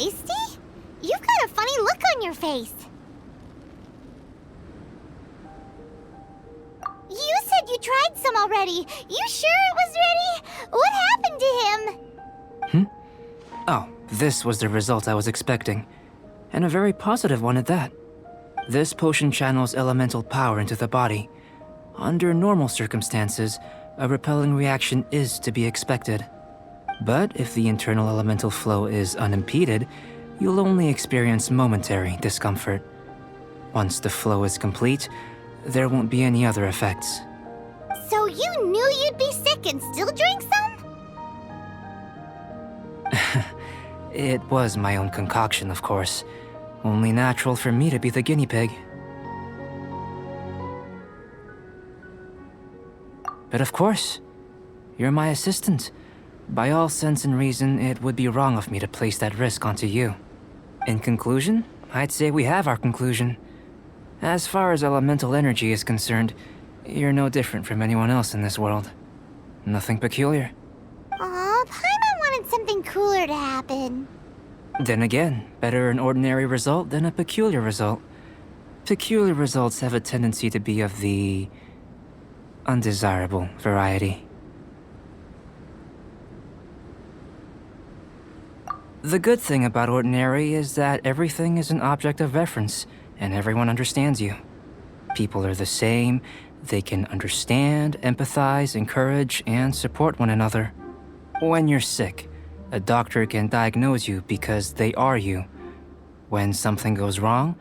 tasty? You've got a funny look on your face. You said you tried some already. You sure it was ready? What happened to him? Oh, this was the result I was expecting. And a very positive one at that. This potion channels elemental power into the body. Under normal circumstances, a repelling reaction is to be expected. But if the internal elemental flow is unimpeded, you'll only experience momentary discomfort. Once the flow is complete, there won't be any other effects. So you knew you'd be sick and still drank some? It was my own concoction, of course. Only natural for me to be the guinea pig. But of course, you're my assistant. By all sense and reason, it would be wrong of me to place that risk onto you. In conclusion, I'd say we have our conclusion. As far as elemental energy is concerned, you're no different from anyone else in this world. Nothing peculiar. Aw, Paimon wanted something cooler to happen. Then again, better an ordinary result than a peculiar result. Peculiar results have a tendency to be of the undesirable variety. The good thing about ordinary is that everything is an object of reference, and everyone understands you. People are the same, they can understand, empathize, encourage, and support one another. When you're sick, a doctor can diagnose you because they are you. When something goes wrong,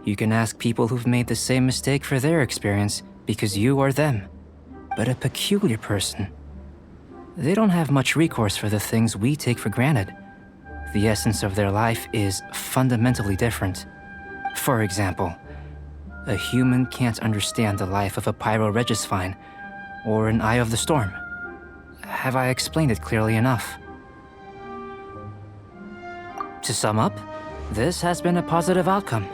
you can ask people who've made the same mistake for their experience because you are them. But a peculiar person, they don't have much recourse for the things we take for granted. The essence of their life is fundamentally different. For example, a human can't understand the life of a pyroregisvine or an eye of the storm. Have I explained it clearly enough? To sum up, this has been a positive outcome.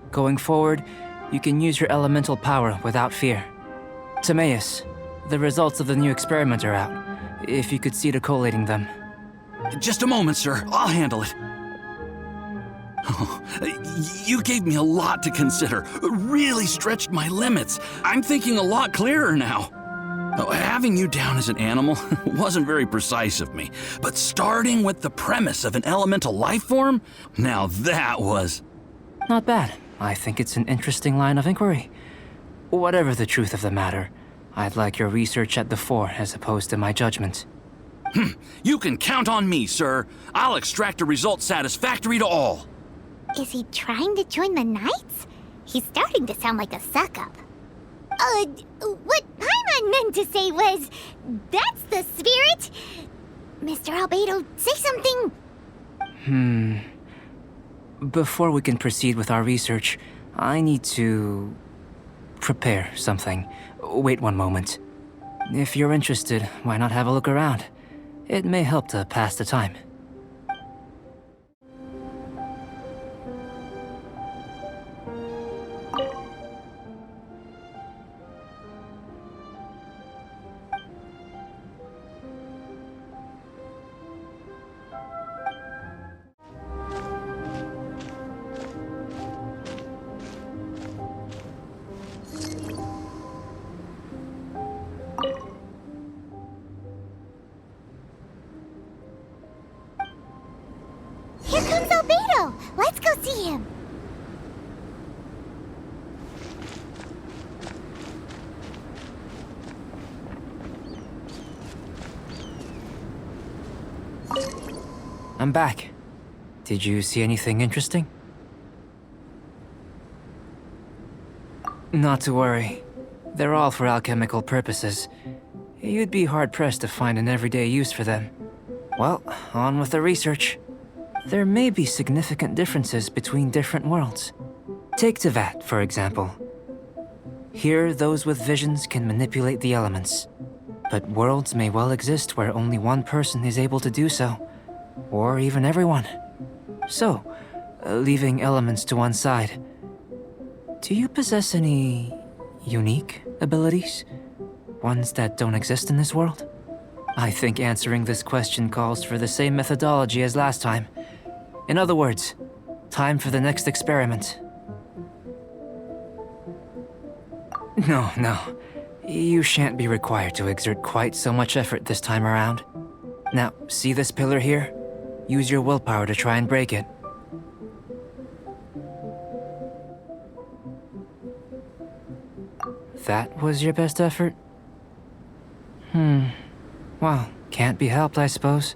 Going forward, you can use your elemental power without fear. Timaeus, the results of the new experiment are out. If you could see to collating them. Just a moment, sir. I'll handle it. Oh, you gave me a lot to consider. Really stretched my limits. I'm thinking a lot clearer now. Having you down as an animal wasn't very precise of me, but starting with the premise of an elemental life form, now that was... Not bad. I think it's an interesting line of inquiry. Whatever the truth of the matter, I'd like your research at the fore as opposed to my judgment. You can count on me, sir. I'll extract a result satisfactory to all. Is he trying to join the Knights? He's starting to sound like a suck-up. What Paimon meant to say was, that's the spirit. Mr. Albedo, say something. Before we can proceed with our research, I need to prepare something. Wait one moment. If you're interested, why not have a look around? It may help to pass the time. Here comes Albedo! Let's go see him! I'm back. Did you see anything interesting? Not to worry. They're all for alchemical purposes. You'd be hard-pressed to find an everyday use for them. Well, on with the research. There may be significant differences between different worlds. Take Teyvat, for example. Here, those with visions can manipulate the elements. But worlds may well exist where only one person is able to do so. Or even everyone. So, leaving elements to one side, do you possess any unique abilities? Ones that don't exist in this world? I think answering this question calls for the same methodology as last time. In other words, time for the next experiment. No. You shan't be required to exert quite so much effort this time around. Now, see this pillar here? Use your willpower to try and break it. That was your best effort? Well, can't be helped, I suppose.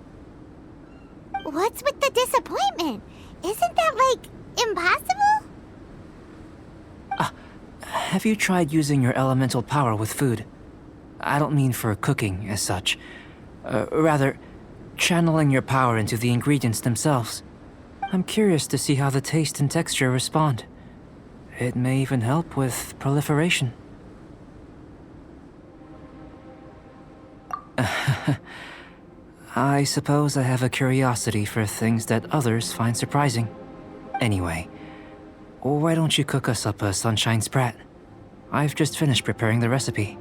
What's with the disappointment? Isn't that, like, impossible? Have you tried using your elemental power with food? I don't mean for cooking, as such. Rather, channeling your power into the ingredients themselves. I'm curious to see how the taste and texture respond. It may even help with proliferation. I suppose I have a curiosity for things that others find surprising. Anyway, why don't you cook us up a sunshine sprat? I've just finished preparing the recipe.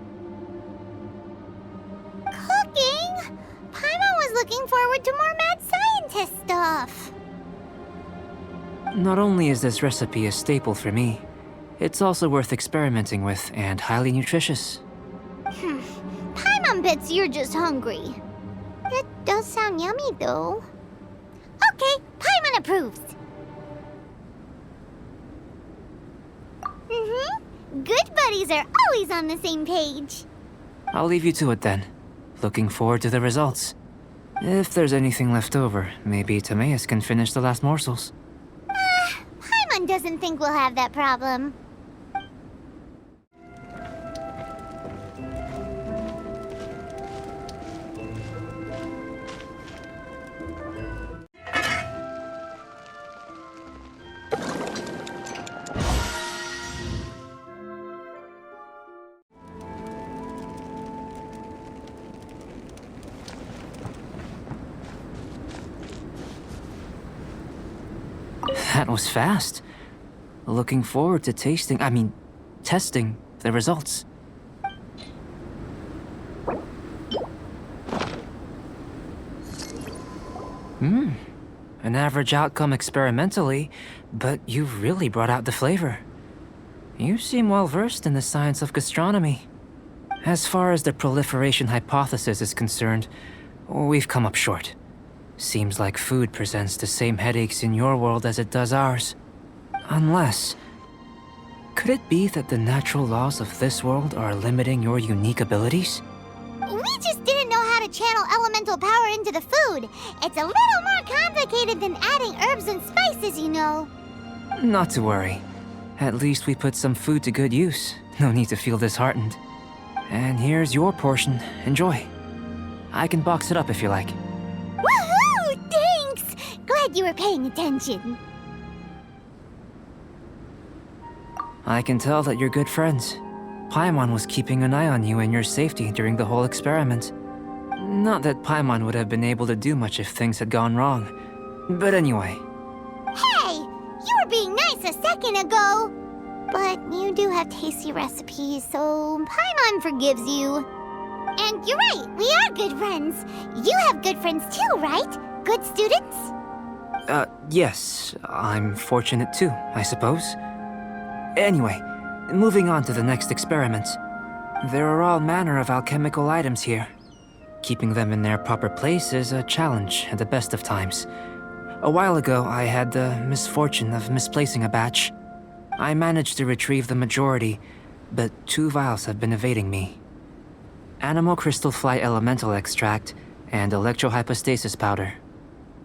Cooking? Paimon was looking forward to more mad scientist stuff. Not only is this recipe a staple for me, it's also worth experimenting with and highly nutritious. Paimon bets you're just hungry. That does sound yummy, though. Okay, Paimon approves. Good buddies are always on the same page. I'll leave you to it then. Looking forward to the results. If there's anything left over, maybe Timaeus can finish the last morsels. Paimon doesn't think we'll have that problem. That was fast. Looking forward to testing the results. An average outcome experimentally, but you've really brought out the flavor. You seem well versed in the science of gastronomy. As far as the proliferation hypothesis is concerned, we've come up short. Seems like food presents the same headaches in your world as it does ours. Unless... could it be that the natural laws of this world are limiting your unique abilities? We just didn't know how to channel elemental power into the food. It's a little more complicated than adding herbs and spices, you know. Not to worry. At least we put some food to good use. No need to feel disheartened. And here's your portion. Enjoy. I can box it up if you like. Woohoo! Thanks! Glad you were paying attention. I can tell that you're good friends. Paimon was keeping an eye on you and your safety during the whole experiment. Not that Paimon would have been able to do much if things had gone wrong. But anyway. Hey! You were being nice a second ago! But you do have tasty recipes, so Paimon forgives you. And you're right, we are good friends. You have good friends too, right? Good students? Yes. I'm fortunate too, I suppose. Anyway, moving on to the next experiment. There are all manner of alchemical items here. Keeping them in their proper place is a challenge at the best of times. A while ago, I had the misfortune of misplacing a batch. I managed to retrieve the majority, but 2 vials have been evading me. Animal crystal fly elemental extract and electrohypostasis powder.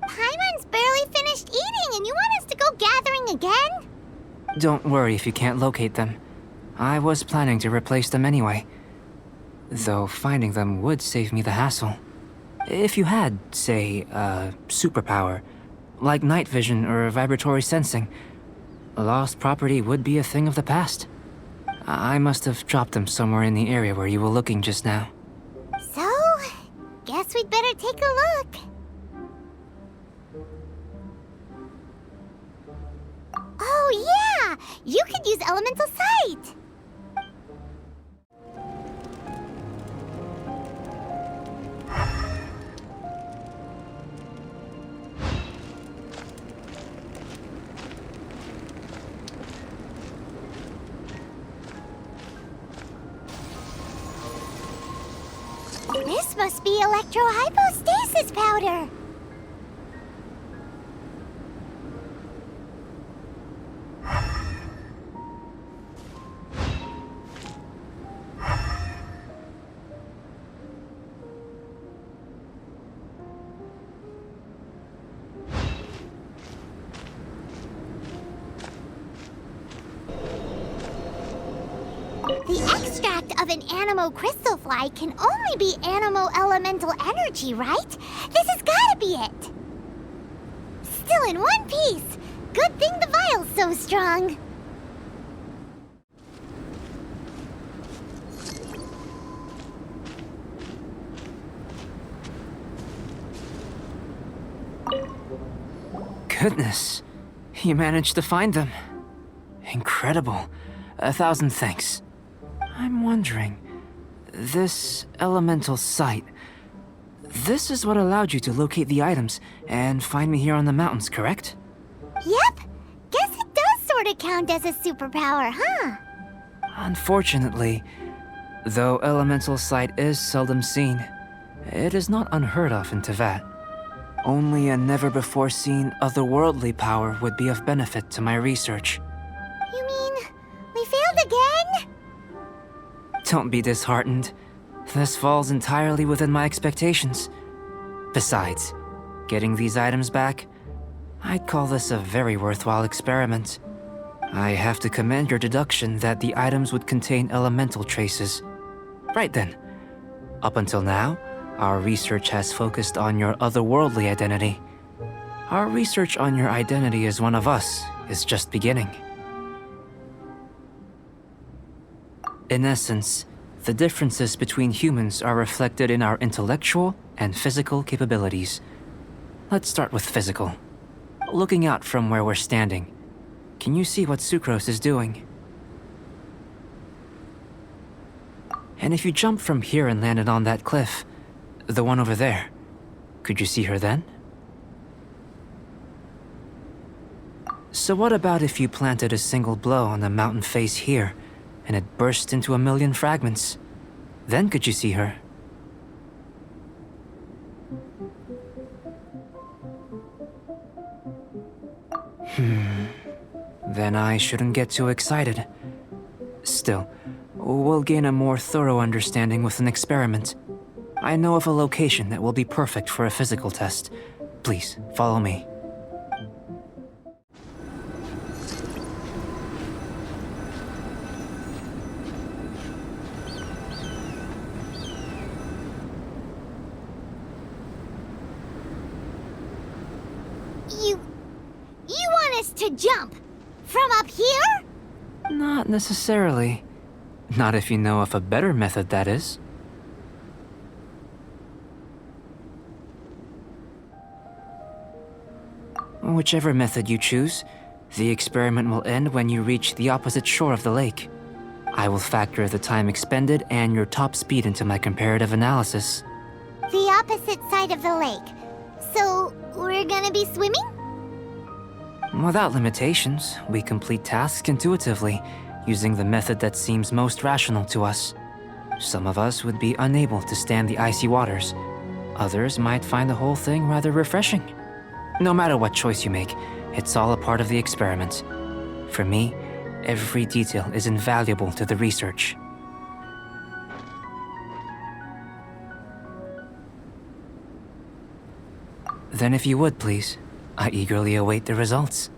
Paimon's barely finished eating and you want us to go gathering again? Don't worry if you can't locate them. I was planning to replace them anyway. Though finding them would save me the hassle. If you had, say, a superpower, like night vision or vibratory sensing, lost property would be a thing of the past. I must have dropped them somewhere in the area where you were looking just now. So, guess we'd better take a look. Oh yeah! You could use elemental sight! must be electrohypostasis powder. The extract of an animo crystal fly can only be animo elemental energy, right? This has gotta be it! Still in one piece! Good thing the vial's so strong! Goodness, you managed to find them. Incredible. 1,000 thanks. I'm wondering, this elemental sight, this is what allowed you to locate the items and find me here on the mountains, correct? Yep! Guess it does sorta count as a superpower, huh? Unfortunately, though elemental sight is seldom seen, it is not unheard of in Teyvat. Only a never-before-seen otherworldly power would be of benefit to my research. You mean, we failed again? Don't be disheartened. This falls entirely within my expectations. Besides, getting these items back, I'd call this a very worthwhile experiment. I have to commend your deduction that the items would contain elemental traces. Right then. Up until now, our research has focused on your otherworldly identity. Our research on your identity as one of us is just beginning. In essence, the differences between humans are reflected in our intellectual and physical capabilities. Let's start with physical. Looking out from where we're standing, can you see what Sucrose is doing? And if you jump from here and landed on that cliff, the one over there, could you see her then? So what about if you planted a single blow on the mountain face here, and it burst into 1,000,000 fragments? Then could you see her? Then I shouldn't get too excited. Still, we'll gain a more thorough understanding with an experiment. I know of a location that will be perfect for a physical test. Please, follow me. You want us to jump? From up here? Not necessarily. Not if you know of a better method, that is. Whichever method you choose, the experiment will end when you reach the opposite shore of the lake. I will factor the time expended and your top speed into my comparative analysis. The opposite side of the lake. So, we're gonna be swimming? Without limitations, we complete tasks intuitively, using the method that seems most rational to us. Some of us would be unable to stand the icy waters. Others might find the whole thing rather refreshing. No matter what choice you make, it's all a part of the experiment. For me, every detail is invaluable to the research. Then if you would, please, I eagerly await the results.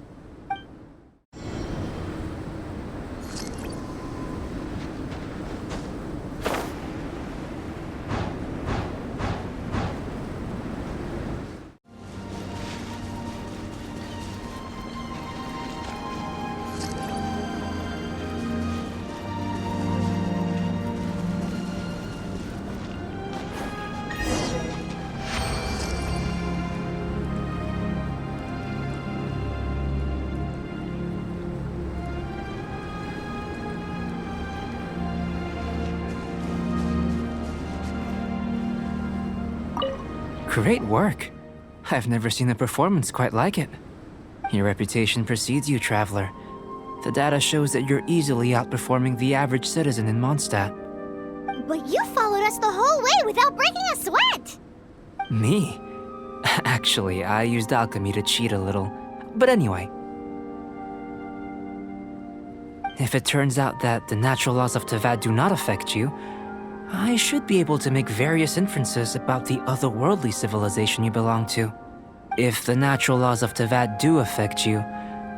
Great work. I've never seen a performance quite like it. Your reputation precedes you, Traveler. The data shows that you're easily outperforming the average citizen in Mondstadt. But you followed us the whole way without breaking a sweat! Me? Actually, I used alchemy to cheat a little. But anyway. If it turns out that the natural laws of Teyvat do not affect you, I should be able to make various inferences about the otherworldly civilization you belong to. If the natural laws of Teyvat do affect you,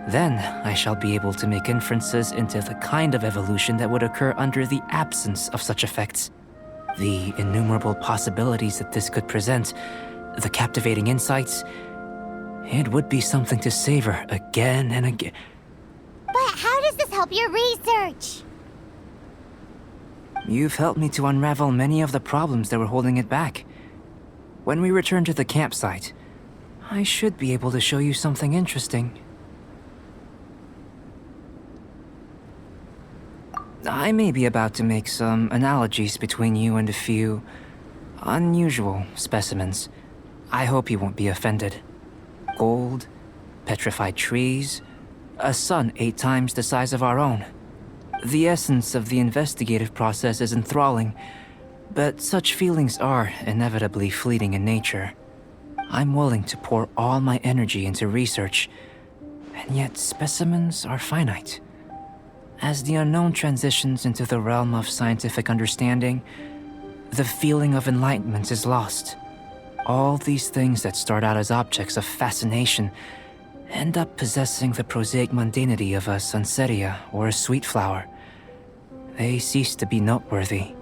then I shall be able to make inferences into the kind of evolution that would occur under the absence of such effects. The innumerable possibilities that this could present, the captivating insights, it would be something to savor again and again. But how does this help your research? You've helped me to unravel many of the problems that were holding it back. When we return to the campsite, I should be able to show you something interesting. I may be about to make some analogies between you and a few unusual specimens. I hope you won't be offended. Gold, petrified trees, a sun 8 times the size of our own. The essence of the investigative process is enthralling, but such feelings are inevitably fleeting in nature. I'm willing to pour all my energy into research, and yet specimens are finite. As the unknown transitions into the realm of scientific understanding, the feeling of enlightenment is lost. All these things that start out as objects of fascination end up possessing the prosaic mundanity of a sunsettia or a sweet flower. They cease to be noteworthy.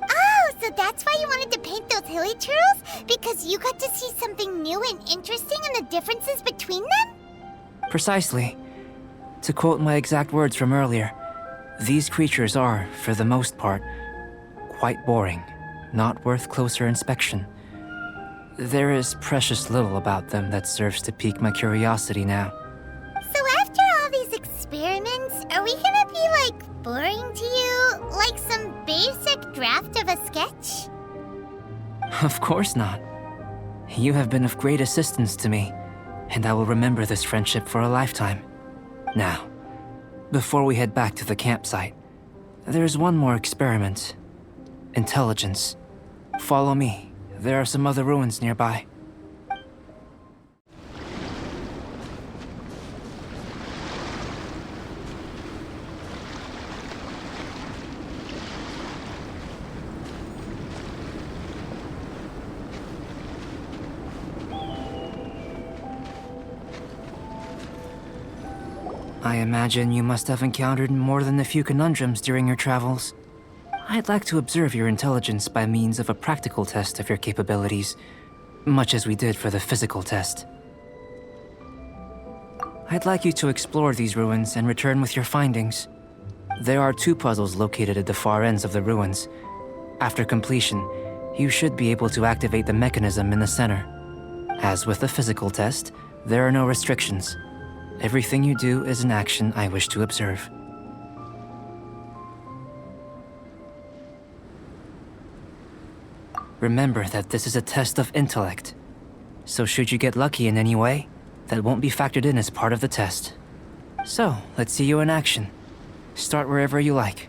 Oh, so that's why you wanted to paint those hilly turtles? Because you got to see something new and interesting in the differences between them? Precisely. To quote my exact words from earlier, these creatures are, for the most part, quite boring, not worth closer inspection. There is precious little about them that serves to pique my curiosity now. So after all these experiments, are we gonna be, like, boring to you? Like some basic draft of a sketch? Of course not. You have been of great assistance to me, and I will remember this friendship for a lifetime. Now, before we head back to the campsite, there's one more experiment. Intelligence. Follow me. There are some other ruins nearby. I imagine you must have encountered more than a few conundrums during your travels. I'd like to observe your intelligence by means of a practical test of your capabilities, much as we did for the physical test. I'd like you to explore these ruins and return with your findings. There are 2 puzzles located at the far ends of the ruins. After completion, you should be able to activate the mechanism in the center. As with the physical test, there are no restrictions. Everything you do is an action I wish to observe. Remember that this is a test of intellect, so should you get lucky in any way, that won't be factored in as part of the test. So, let's see you in action. Start wherever you like.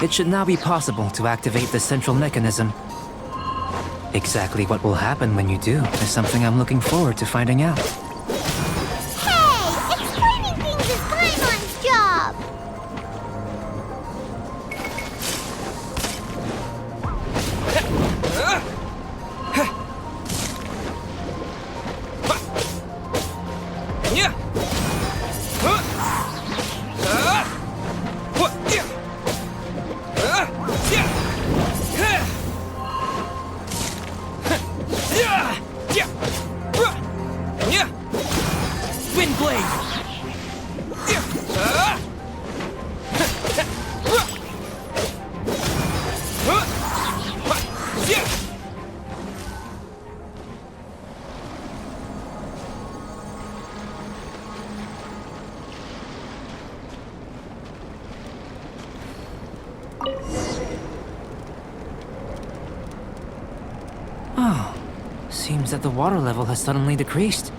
It should now be possible to activate the central mechanism. Exactly what will happen when you do is something I'm looking forward to finding out. Hey! Explaining things is Paimon's job! Wind blade! Oh, seems that the water level has suddenly decreased.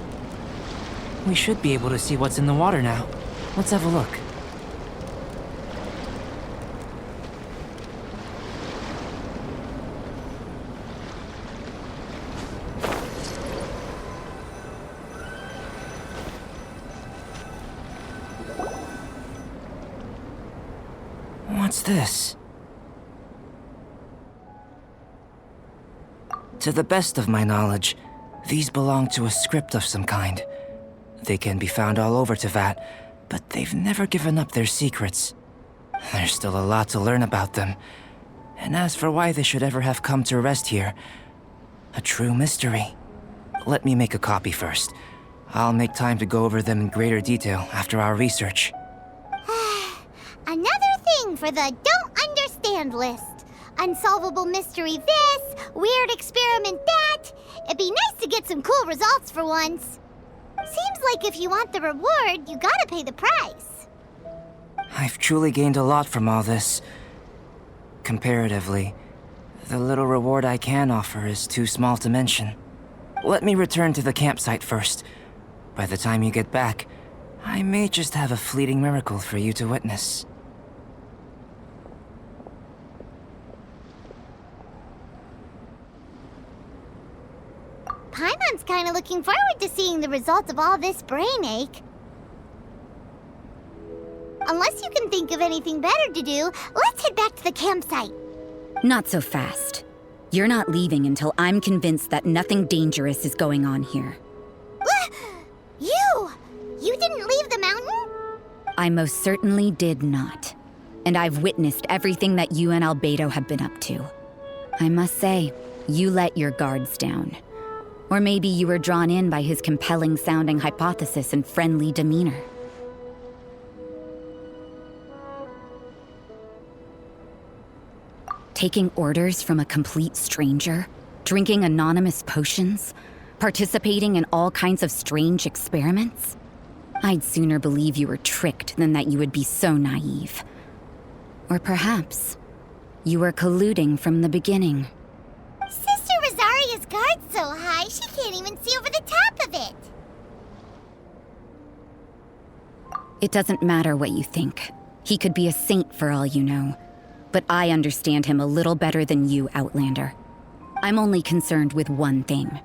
We should be able to see what's in the water now. Let's have a look. What's this? To the best of my knowledge, these belong to a script of some kind. They can be found all over Teyvat, but they've never given up their secrets. There's still a lot to learn about them. And as for why they should ever have come to rest here, a true mystery. Let me make a copy first. I'll make time to go over them in greater detail after our research. Another thing for the don't understand list. Unsolvable mystery this, weird experiment that. It'd be nice to get some cool results for once. Seems like if you want the reward, you gotta pay the price. I've truly gained a lot from all this. Comparatively, the little reward I can offer is too small to mention. Let me return to the campsite first. By the time you get back, I may just have a fleeting miracle for you to witness. Paimon's kinda looking forward to seeing the results of all this brain ache. Unless you can think of anything better to do, let's head back to the campsite. Not so fast. You're not leaving until I'm convinced that nothing dangerous is going on here. You! You didn't leave the mountain? I most certainly did not. And I've witnessed everything that you and Albedo have been up to. I must say, you let your guards down. Or maybe you were drawn in by his compelling-sounding hypothesis and friendly demeanor. Taking orders from a complete stranger, drinking anonymous potions, participating in all kinds of strange experiments? I'd sooner believe you were tricked than that you would be so naive. Or perhaps, you were colluding from the beginning. Sister Rosaria's guard's so high, she can't even see over the top of it. It doesn't matter what you think. He could be a saint for all you know. But I understand him a little better than you, Outlander. I'm only concerned with one thing.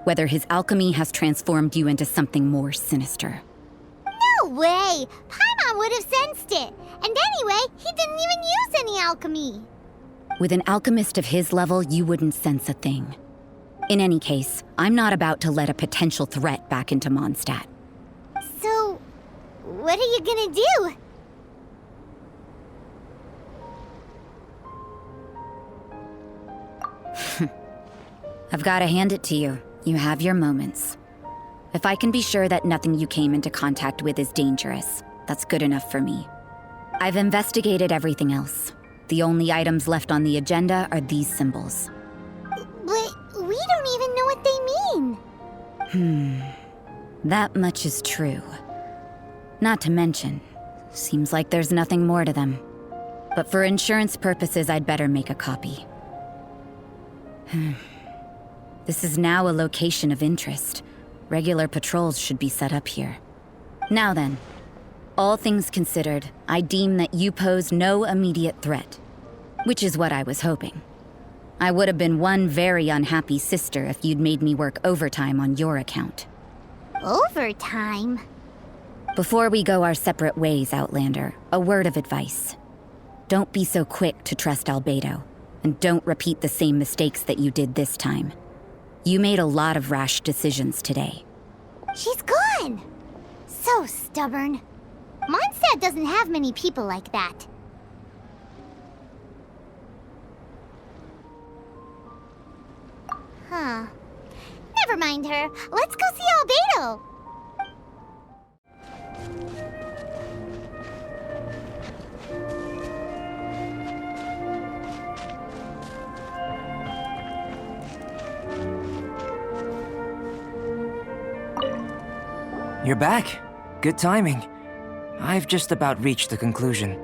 Whether his alchemy has transformed you into something more sinister. No way! Paimon would have sensed it. And anyway, he didn't even use any alchemy. With an alchemist of his level, you wouldn't sense a thing. In any case, I'm not about to let a potential threat back into Mondstadt. So, what are you gonna do? I've got to hand it to you. You have your moments. If I can be sure that nothing you came into contact with is dangerous, that's good enough for me. I've investigated everything else. The only items left on the agenda are these symbols. But we don't even know what they mean. That much is true. Not to mention, seems like there's nothing more to them. But for insurance purposes, I'd better make a copy. This is now a location of interest. Regular patrols should be set up here. Now then, all things considered, I deem that you pose no immediate threat. Which is what I was hoping. I would have been one very unhappy sister if you'd made me work overtime on your account. Overtime? Before we go our separate ways, Outlander, a word of advice. Don't be so quick to trust Albedo, and don't repeat the same mistakes that you did this time. You made a lot of rash decisions today. She's gone! So stubborn. Mondstadt doesn't have many people like that. Huh. Never mind her. Let's go see Albedo. You're back. Good timing. I've just about reached the conclusion.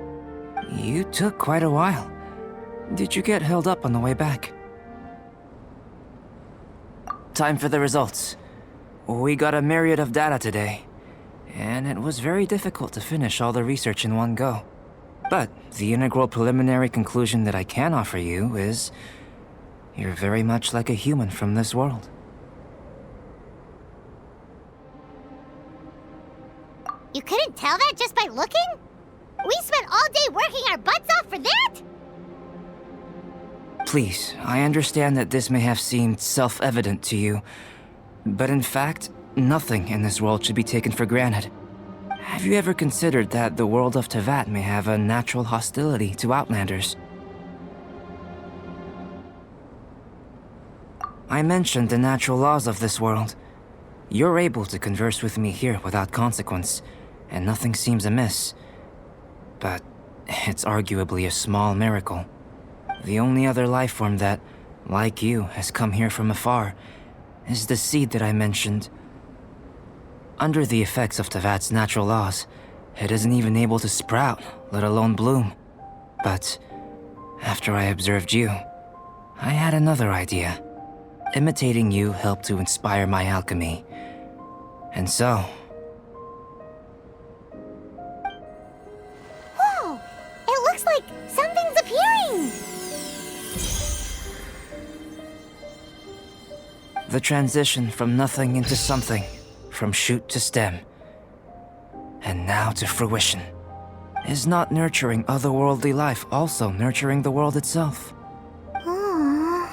You took quite a while. Did you get held up on the way back? Time for the results. We got a myriad of data today, and it was very difficult to finish all the research in one go. But the integral preliminary conclusion that I can offer you is you're very much like a human from this world. You couldn't tell that just by looking? We spent all day working our butts off for that? Please, I understand that this may have seemed self-evident to you, but in fact, nothing in this world should be taken for granted. Have you ever considered that the world of Teyvat may have a natural hostility to Outlanders? I mentioned the natural laws of this world. You're able to converse with me here without consequence, and nothing seems amiss. But it's arguably a small miracle. The only other life form that, like you, has come here from afar is the seed that I mentioned. Under the effects of Teyvat's natural laws, it isn't even able to sprout, let alone bloom. But after I observed you, I had another idea. Imitating you helped to inspire my alchemy. And so... Whoa! It looks like something's appearing! The transition from nothing into something, from shoot to stem, and now to fruition. Is not nurturing otherworldly life also nurturing the world itself? Aww.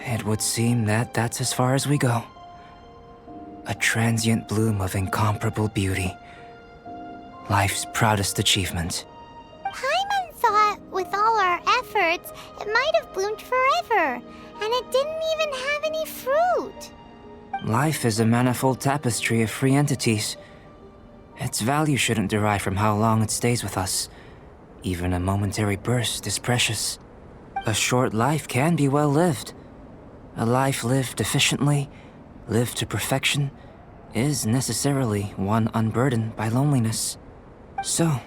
It would seem that that's as far as we go. A transient bloom of incomparable beauty. Life's proudest achievement. Paimon thought with all our efforts, it might have bloomed forever, and it didn't even have any fruit. Life is a manifold tapestry of free entities. Its value shouldn't derive from how long it stays with us. Even a momentary burst is precious. A short life can be well lived. A life lived efficiently, lived to perfection, is necessarily one unburdened by loneliness. So,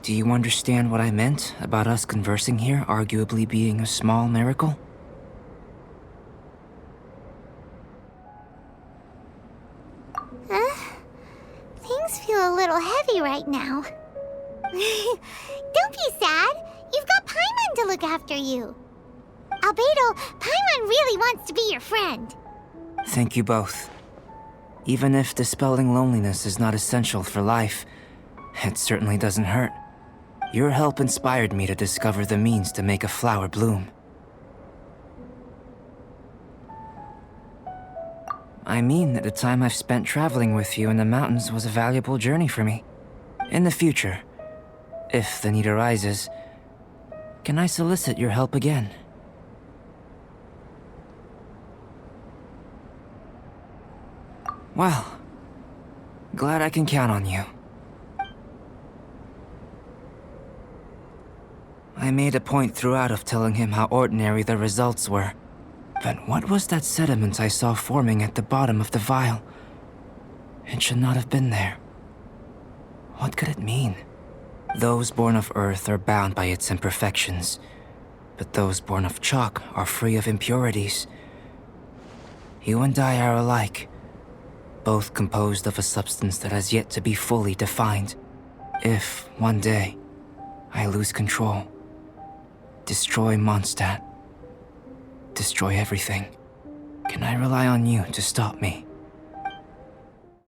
do you understand what I meant about us conversing here arguably being a small miracle? Things feel a little heavy right now. Don't be sad. You've got Paimon to look after you. Albedo, Paimon really wants to be your friend. Thank you both. Even if dispelling loneliness is not essential for life, it certainly doesn't hurt. Your help inspired me to discover the means to make a flower bloom. I mean that the time I've spent traveling with you in the mountains was a valuable journey for me. In the future, if the need arises, can I solicit your help again? Well, glad I can count on you. I made a point throughout of telling him how ordinary the results were. But what was that sediment I saw forming at the bottom of the vial? It should not have been there. What could it mean? Those born of Earth are bound by its imperfections, but those born of chalk are free of impurities. You and I are alike, both composed of a substance that has yet to be fully defined. If, one day, I lose control, destroy Mondstadt, destroy everything, can I rely on you to stop me?